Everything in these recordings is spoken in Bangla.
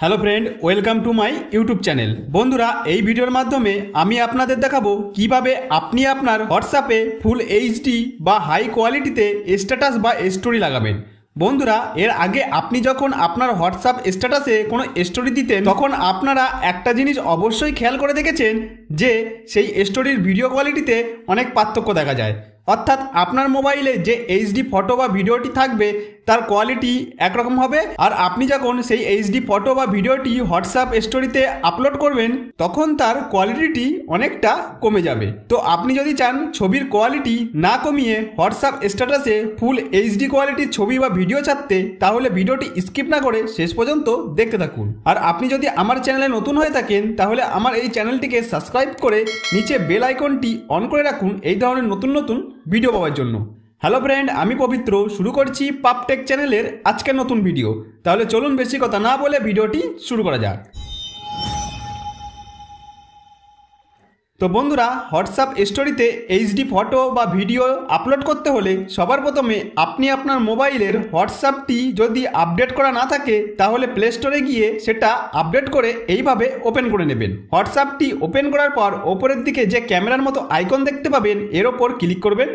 Hello friend, welcome to my YouTube channel. বন্ধুরা, এই ভিডিওর মাধ্যমে আমি আপনাদের দেখাবো কিভাবে আপনি আপনার হোয়াটসঅ্যাপে ফুল এইচডি বা হাই কোয়ালিটিতে স্ট্যাটাস বা স্টোরি লাগাবেন। বন্ধুরা, এর আগে আপনি যখন আপনার হোয়াটসঅ্যাপ স্ট্যাটাসে কোনো স্টোরি দিতেন তখন আপনারা একটা জিনিস অবশ্যই খেয়াল করে দেখেছেন যে সেই স্টোরির ভিডিও কোয়ালিটিতে অনেক পার্থক্য দেখা যায়। অর্থাৎ আপনার মোবাইলে যে এইচডি ফটো বা ভিডিওটি থাকবে তার কোয়ালিটি একরকম হবে, আর আপনি যখন সেই এইচডি ফটো বা ভিডিওটি হোয়াটসঅ্যাপ স্টোরিতে আপলোড করবেন তখন তার কোয়ালিটিটি অনেকটা কমে যাবে। তো আপনি যদি চান ছবির কোয়ালিটি না কমিয়ে হোয়াটসঅ্যাপ স্ট্যাটাসে ফুল এইচডি কোয়ালিটির ছবি বা ভিডিও ছাড়তে, তাহলে ভিডিওটি স্কিপ না করে শেষ পর্যন্ত দেখতে থাকুন। আর আপনি যদি আমার চ্যানেলে নতুন হয়ে থাকেন তাহলে আমার এই চ্যানেলটিকে সাবস্ক্রাইব করে নিচে বেল আইকনটি অন করে রাখুন এই ধরনের নতুন নতুন ভিডিও পাওয়ার জন্য। হ্যালো ফ্রেন্ড, আমি পবিত্র, শুরু করছি পাপটেক চ্যানেলের আজকের নতুন ভিডিও। তাহলে চলুন বেশি কথা না বলে ভিডিওটি শুরু করা যাক। তো বন্ধুরা, হোয়াটসঅ্যাপ স্টোরিতে এইচডি ফটো বা ভিডিও আপলোড করতে হলে সবার প্রথমে আপনি আপনার মোবাইলের হোয়াটসঅ্যাপটি যদি আপডেট করা না থাকে তাহলে প্লে স্টোরে গিয়ে সেটা আপডেট করে এইভাবে ওপেন করে নেবেন। হোয়াটসঅ্যাপটি ওপেন করার পর ওপরের দিকে যে ক্যামেরার মতো আইকন দেখতে পাবেন এর ওপর ক্লিক করবেন।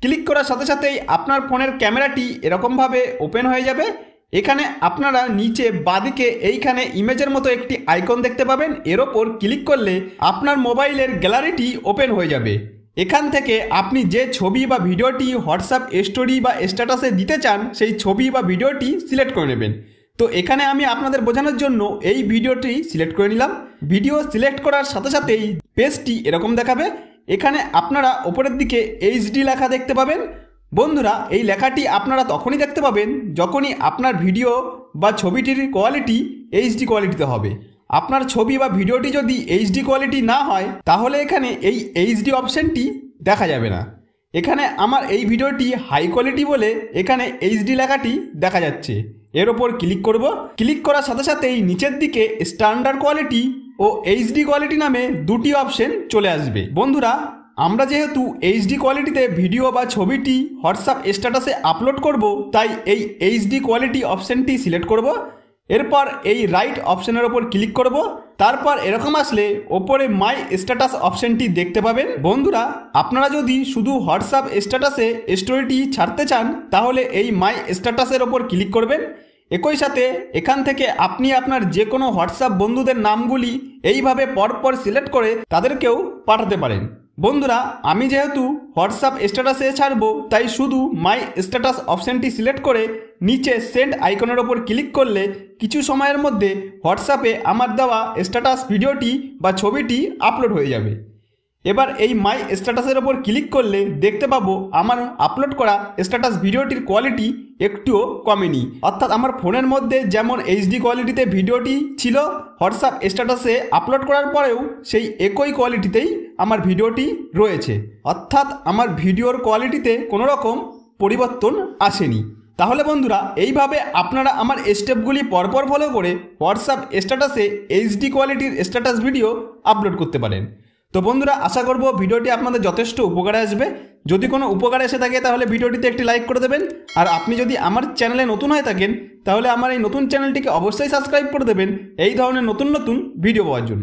ক্লিক করার সাথে সাথেই আপনার ফোনের ক্যামেরাটি এরকমভাবে ওপেন হয়ে যাবে। এখানে আপনারা নিচে বাঁদিকে এইখানে ইমেজের মতো একটি আইকন দেখতে পাবেন, এর ওপর ক্লিক করলে আপনার মোবাইলের গ্যালারিটি ওপেন হয়ে যাবে। এখান থেকে আপনি যে ছবি বা ভিডিওটি হোয়াটসঅ্যাপ স্টোরি বা স্ট্যাটাসে দিতে চান সেই ছবি বা ভিডিওটি সিলেক্ট করে নেবেন। তো এখানে আমি আপনাদের বোঝানোর জন্য এই ভিডিওটি সিলেক্ট করে নিলাম। ভিডিও সিলেক্ট করার সাথে সাথেই পেজটি এরকম দেখাবে। এখানে আপনারা ওপরের দিকে এইচডি লেখা দেখতে পাবেন। বন্ধুরা, এই লেখাটি আপনারা তখনই দেখতে পাবেন যখনই আপনার ভিডিও বা ছবিটির কোয়ালিটি এইচডি কোয়ালিটিতে হবে। আপনার ছবি বা ভিডিওটি যদি এইচডি কোয়ালিটি না হয় তাহলে এখানে এই এইচডি অপশানটি দেখা যাবে না। এখানে আমার এই ভিডিওটি হাই কোয়ালিটি বলে এখানে এইচডি লেখাটি দেখা যাচ্ছে। এর ওপর ক্লিক করব। ক্লিক করার সাথে সাথেই নিচের দিকে স্ট্যান্ডার্ড কোয়ালিটি ও এইচডি কোয়ালিটি নামে দুটি অপশন চলে আসবে। বন্ধুরা, আমরা যেহেতু এইচডি কোয়ালিটিতে ভিডিও বা ছবিটি হোয়াটসঅ্যাপ স্ট্যাটাসে আপলোড করব তাই এই এইচডি কোয়ালিটি অপশানটি সিলেক্ট করব। এরপর এই রাইট অপশানের ওপর ক্লিক করব। তারপর এরকম আসলে ওপরে মাই স্ট্যাটাস অপশানটি দেখতে পাবেন। বন্ধুরা, আপনারা যদি শুধু হোয়াটসঅ্যাপ স্ট্যাটাসে স্টোরিটি ছাড়তে চান তাহলে এই মাই স্ট্যাটাসের ওপর ক্লিক করবেন। একই সাথে এখান থেকে আপনি আপনার যে কোনো হোয়াটসঅ্যাপ বন্ধুদের নামগুলি এইভাবে পরপর সিলেক্ট করে তাদেরকেও পাঠাতে পারেন। বন্ধুরা, আমি যেহেতু হোয়াটসঅ্যাপ স্ট্যাটাসে ছাড়বো তাই শুধু মাই স্ট্যাটাস অপশানটি সিলেক্ট করে নিচে সেন্ড আইকনের ওপর ক্লিক করলে কিছু সময়ের মধ্যে হোয়াটসঅ্যাপে আমার দেওয়া স্ট্যাটাস ভিডিওটি বা ছবিটি আপলোড হয়ে যাবে। এবার এই মাই স্ট্যাটাসের ওপর ক্লিক করলে দেখতে পাবো আমার আপলোড করা স্ট্যাটাস ভিডিওটির কোয়ালিটি একটুও কমেনি। অর্থাৎ আমার ফোনের মধ্যে যেমন এইচডি কোয়ালিটিতে ভিডিওটি ছিল হোয়াটসঅ্যাপ স্ট্যাটাসে আপলোড করার পরেও সেই একই কোয়ালিটিতেই আমার ভিডিওটি রয়েছে। অর্থাৎ আমার ভিডিওর কোয়ালিটিতে কোনো রকম পরিবর্তন আসেনি। তাহলে বন্ধুরা, এইভাবে আপনারা আমার স্টেপগুলি পরপর ফলো করে হোয়াটসঅ্যাপ স্ট্যাটাসে এইচডি কোয়ালিটির স্ট্যাটাস ভিডিও আপলোড করতে পারেন। তো বন্ধুরা, আশা করব ভিডিওটি আপনাদের যথেষ্ট উপকারে আসবে। যদি কোনো উপকার এসে থাকে তাহলে ভিডিওটিতে একটি লাইক করে দেবেন। আর আপনি যদি আমার চ্যানেলে নতুন হয়ে থাকেন তাহলে আমার এই নতুন চ্যানেলটিকে অবশ্যই সাবস্ক্রাইব করে দেবেন এই ধরনের নতুন নতুন ভিডিও পাওয়ার জন্য।